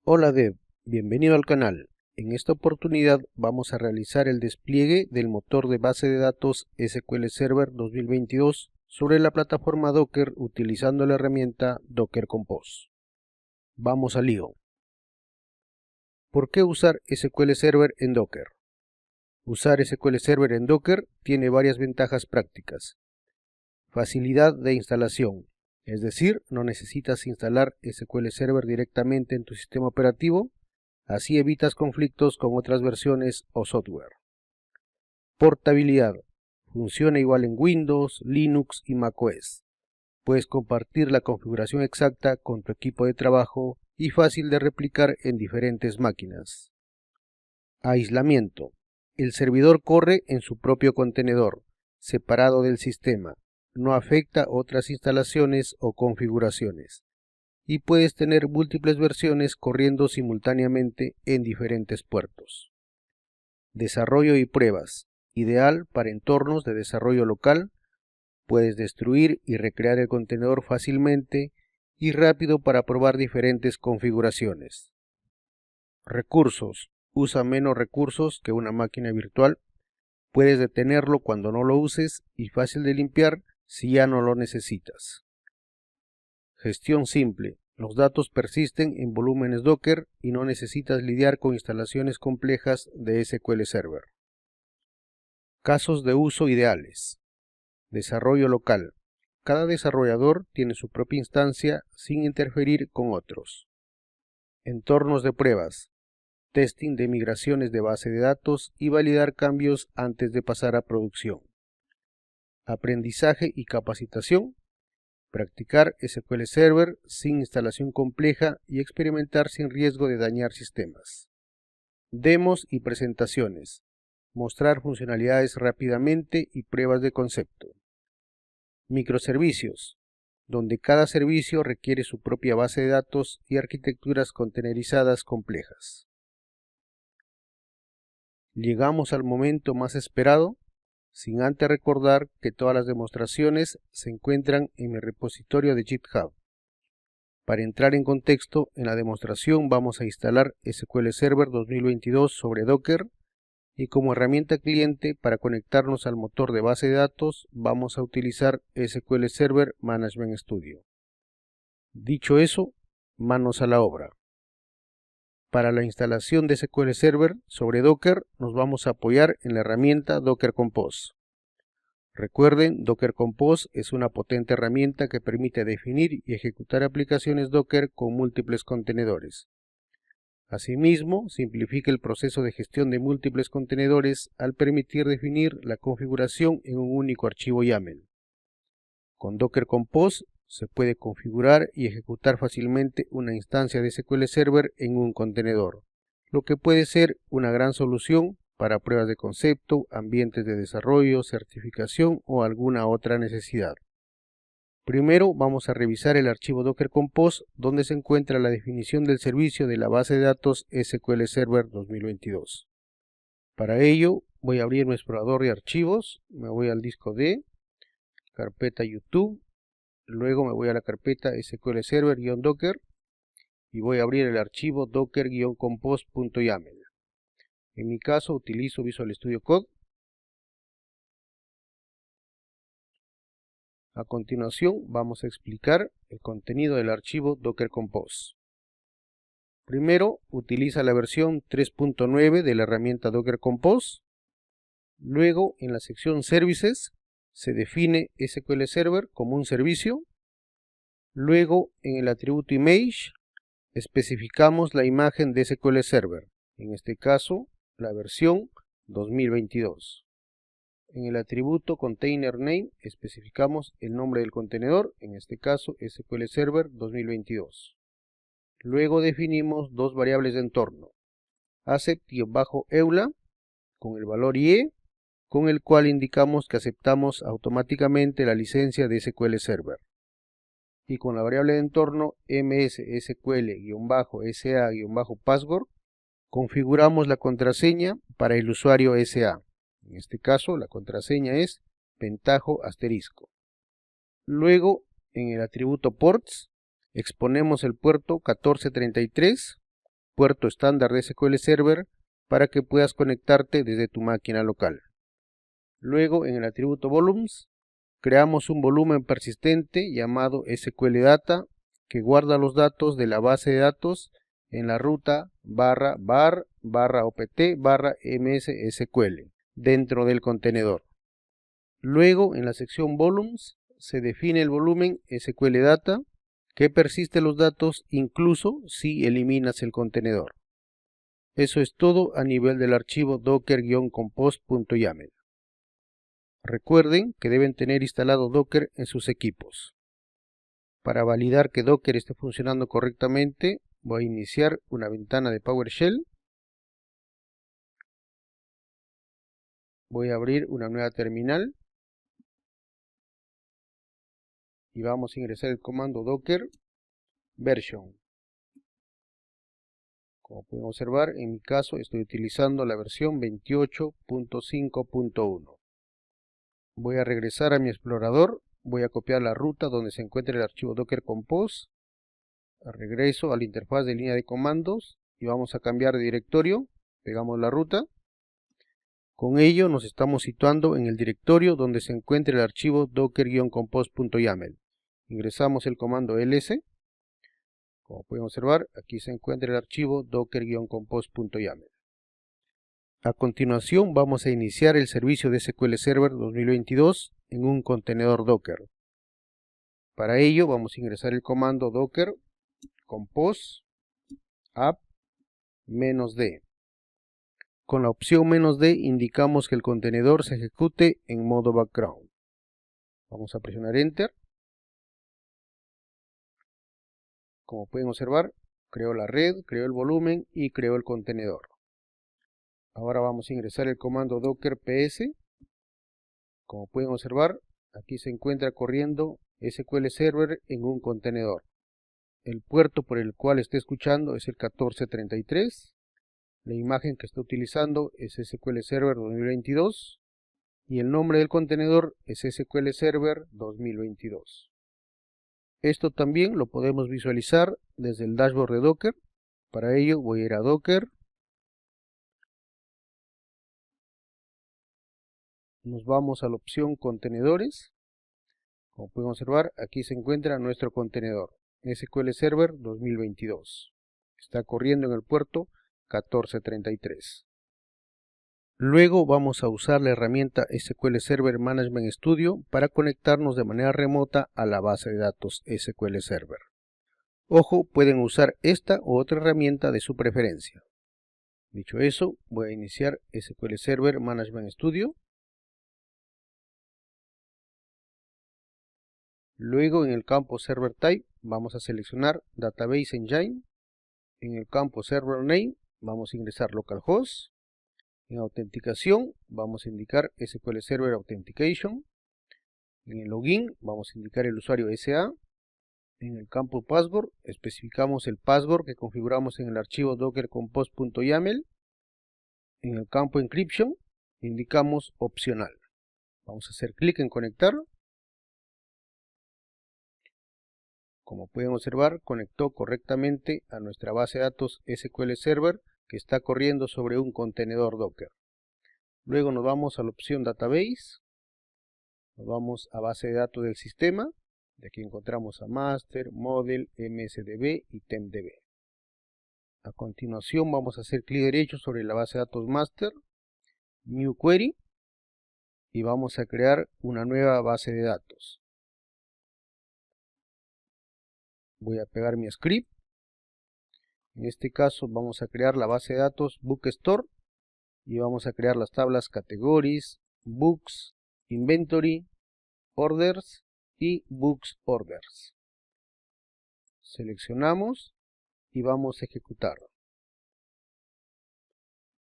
Hola Dev, bienvenido al canal. En esta oportunidad vamos a realizar el despliegue del motor de base de datos SQL Server 2022 sobre la plataforma Docker utilizando la herramienta Docker Compose. Vamos al lío. ¿Por qué usar SQL Server en Docker? Usar SQL Server en Docker tiene varias ventajas prácticas. Facilidad de instalación, es decir, no necesitas instalar SQL Server directamente en tu sistema operativo. Así evitas conflictos con otras versiones o software. Portabilidad. Funciona igual en Windows, Linux y macOS. Puedes compartir la configuración exacta con tu equipo de trabajo y fácil de replicar en diferentes máquinas. Aislamiento. El servidor corre en su propio contenedor, separado del sistema. No afecta otras instalaciones o configuraciones. Y puedes tener múltiples versiones corriendo simultáneamente en diferentes puertos. Desarrollo y pruebas. Ideal para entornos de desarrollo local. Puedes destruir y recrear el contenedor fácilmente y rápido para probar diferentes configuraciones. Recursos. Usa menos recursos que una máquina virtual. Puedes detenerlo cuando no lo uses y fácil de limpiar si ya no lo necesitas. Gestión simple. Los datos persisten en volúmenes Docker y no necesitas lidiar con instalaciones complejas de SQL Server. Casos de uso ideales. Desarrollo local. Cada desarrollador tiene su propia instancia sin interferir con otros. Entornos de pruebas. Testing de migraciones de base de datos y validar cambios antes de pasar a producción. Aprendizaje y capacitación. Practicar SQL Server sin instalación compleja y experimentar sin riesgo de dañar sistemas. Demos y presentaciones. Mostrar funcionalidades rápidamente y pruebas de concepto. Microservicios, donde cada servicio requiere su propia base de datos y arquitecturas containerizadas complejas. Llegamos al momento más esperado, sin antes recordar que todas las demostraciones se encuentran en mi repositorio de GitHub. Para entrar en contexto, en la demostración vamos a instalar SQL Server 2022 sobre Docker y como herramienta cliente para conectarnos al motor de base de datos vamos a utilizar SQL Server Management Studio. Dicho eso, manos a la obra. Para la instalación de SQL Server sobre Docker nos vamos a apoyar en la herramienta Docker Compose. Recuerden, Docker Compose es una potente herramienta que permite definir y ejecutar aplicaciones Docker con múltiples contenedores. Asimismo, simplifica el proceso de gestión de múltiples contenedores al permitir definir la configuración en un único archivo YAML. Con Docker Compose se puede configurar y ejecutar fácilmente una instancia de SQL Server en un contenedor, lo que puede ser una gran solución para pruebas de concepto, ambientes de desarrollo, certificación o alguna otra necesidad. Primero vamos a revisar el archivo Docker Compose donde se encuentra la definición del servicio de la base de datos SQL Server 2022. Para ello voy a abrir mi explorador de archivos, me voy al disco D, carpeta YouTube, luego me voy a la carpeta SQL Server-Docker y voy a abrir el archivo docker-compose.yaml. En mi caso utilizo Visual Studio Code. A continuación vamos a explicar el contenido del archivo Docker Compose. Primero utiliza la versión 3.9 de la herramienta Docker Compose. Luego en la sección Services se define SQL Server como un servicio. Luego en el atributo Image especificamos la imagen de SQL Server, en este caso la versión 2022. En el atributo Container Name especificamos el nombre del contenedor, en este caso SQL Server 2022. Luego definimos dos variables de entorno, accept-eula con el valor IE, con el cual indicamos que aceptamos automáticamente la licencia de SQL Server. Y con la variable de entorno mssql-sa-password configuramos la contraseña para el usuario SA. En este caso la contraseña es pentajo asterisco. Luego en el atributo ports exponemos el puerto 1433 puerto estándar de SQL Server para que puedas conectarte desde tu máquina local. Luego, en el atributo volumes, creamos un volumen persistente llamado SQL Data que guarda los datos de la base de datos en la ruta /var/opt/mssql dentro del contenedor. Luego, en la sección volumes, se define el volumen SQL Data que persiste los datos incluso si eliminas el contenedor. Eso es todo a nivel del archivo docker-compose.yaml. Recuerden que deben tener instalado Docker en sus equipos. Para validar que Docker esté funcionando correctamente, voy a iniciar una ventana de PowerShell. Voy a abrir una nueva terminal. Y vamos a ingresar el comando docker version. Como pueden observar, en mi caso estoy utilizando la versión 28.5.1. Voy a regresar a mi explorador, voy a copiar la ruta donde se encuentra el archivo docker compose. Regreso a la interfaz de línea de comandos y vamos a cambiar de directorio. Pegamos la ruta. Con ello nos estamos situando en el directorio donde se encuentra el archivo docker-compose.yaml. Ingresamos el comando ls. Como pueden observar, aquí se encuentra el archivo docker-compose.yaml. A continuación vamos a iniciar el servicio de SQL Server 2022 en un contenedor Docker. Para ello vamos a ingresar el comando docker compose app -d. Con la opción -d indicamos que el contenedor se ejecute en modo background. Vamos a presionar Enter. Como pueden observar, creó la red, creó el volumen y creó el contenedor. Ahora vamos a ingresar el comando docker ps. Como pueden observar, aquí se encuentra corriendo SQL Server en un contenedor. El puerto por el cual está escuchando es el 1433. La imagen que está utilizando es SQL Server 2022. Y el nombre del contenedor es SQL Server 2022. Esto también lo podemos visualizar desde el dashboard de Docker. Para ello voy a ir a Docker. Nos vamos a la opción contenedores. Como pueden observar, aquí se encuentra nuestro contenedor SQL Server 2022. Está corriendo en el puerto 1433. Luego vamos a usar la herramienta SQL Server Management Studio para conectarnos de manera remota a la base de datos SQL Server. Ojo, pueden usar esta u otra herramienta de su preferencia. Dicho eso, voy a iniciar SQL Server Management Studio. Luego en el campo Server Type vamos a seleccionar Database Engine. En el campo Server Name vamos a ingresar localhost. En autenticación vamos a indicar SQL Server Authentication. En el login vamos a indicar el usuario SA. En el campo password especificamos el password que configuramos en el archivo docker-compose.yaml. En el campo encryption indicamos opcional. Vamos a hacer clic en conectar. Como pueden observar, conectó correctamente a nuestra base de datos SQL Server que está corriendo sobre un contenedor Docker. Luego nos vamos a la opción Database, nos vamos a base de datos del sistema, de aquí encontramos a Master, Model, MSDB y TempDB. A continuación vamos a hacer clic derecho sobre la base de datos Master, New Query, y vamos a crear una nueva base de datos. Voy a pegar mi script. En este caso vamos a crear la base de datos Bookstore y vamos a crear las tablas Categories, Books, Inventory, Orders y Books Orders. Seleccionamos y vamos a ejecutar.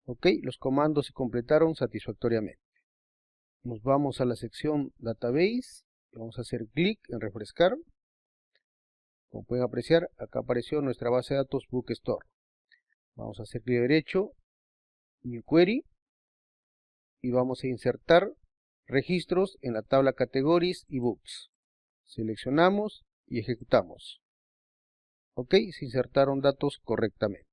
Ok, los comandos se completaron satisfactoriamente. Nos vamos a la sección Database y vamos a hacer clic en refrescar. Como pueden apreciar, acá apareció nuestra base de datos Bookstore. Vamos a hacer clic derecho, New Query, y vamos a insertar registros en la tabla Categories y Books. Seleccionamos y ejecutamos. Ok, se insertaron datos correctamente.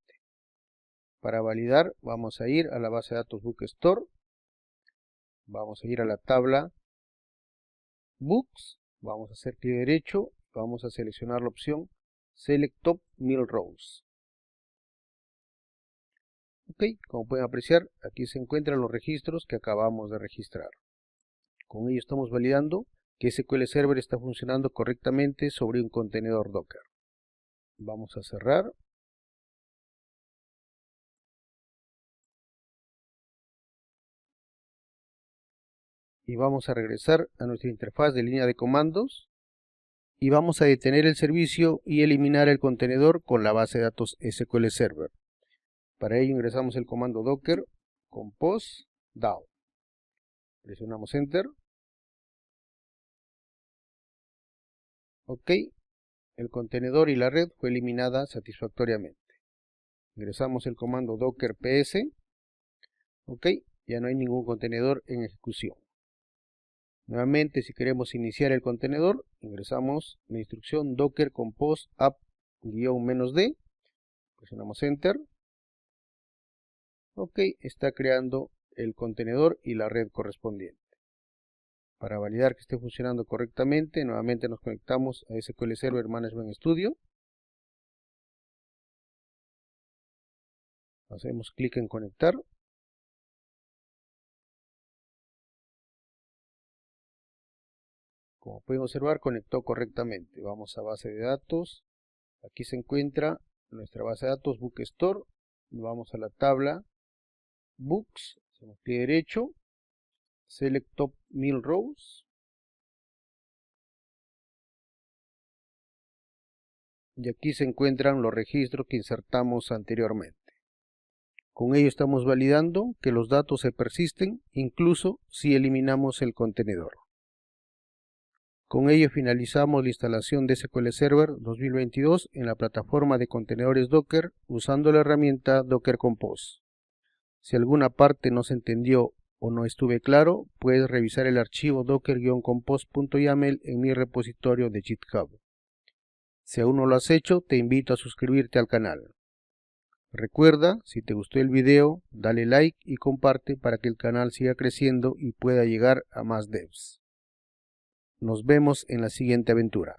Para validar vamos a ir a la base de datos Bookstore, vamos a ir a la tabla Books, vamos a hacer clic derecho, vamos a seleccionar la opción Select Top 1000 Rows. Ok, como pueden apreciar, aquí se encuentran los registros que acabamos de registrar. Con ello estamos validando que SQL Server está funcionando correctamente sobre un contenedor Docker. Vamos a cerrar. Y vamos a regresar a nuestra interfaz de línea de comandos. Y vamos a detener el servicio y eliminar el contenedor con la base de datos SQL Server. Para ello ingresamos el comando docker compose down. Presionamos Enter. Ok, el contenedor y la red fue eliminada satisfactoriamente. Ingresamos el comando docker ps. Ok, ya no hay ningún contenedor en ejecución. Nuevamente, si queremos iniciar el contenedor, ingresamos la instrucción docker compose app-d. Presionamos Enter. Ok, está creando el contenedor y la red correspondiente. Para validar que esté funcionando correctamente, nuevamente nos conectamos a SQL Server Management Studio. Hacemos clic en conectar. Como pueden observar, conectó correctamente. Vamos a base de datos. Aquí se encuentra nuestra base de datos Bookstore. Vamos a la tabla Books. Hacemos clic derecho. Select Top 1000 Rows. Y aquí se encuentran los registros que insertamos anteriormente. Con ello estamos validando que los datos se persisten incluso si eliminamos el contenedor. Con ello finalizamos la instalación de SQL Server 2022 en la plataforma de contenedores Docker usando la herramienta Docker Compose. Si alguna parte no se entendió o no estuve claro, puedes revisar el archivo docker-compose.yaml en mi repositorio de GitHub. Si aún no lo has hecho, te invito a suscribirte al canal. Recuerda, si te gustó el video, dale like y comparte para que el canal siga creciendo y pueda llegar a más devs. Nos vemos en la siguiente aventura.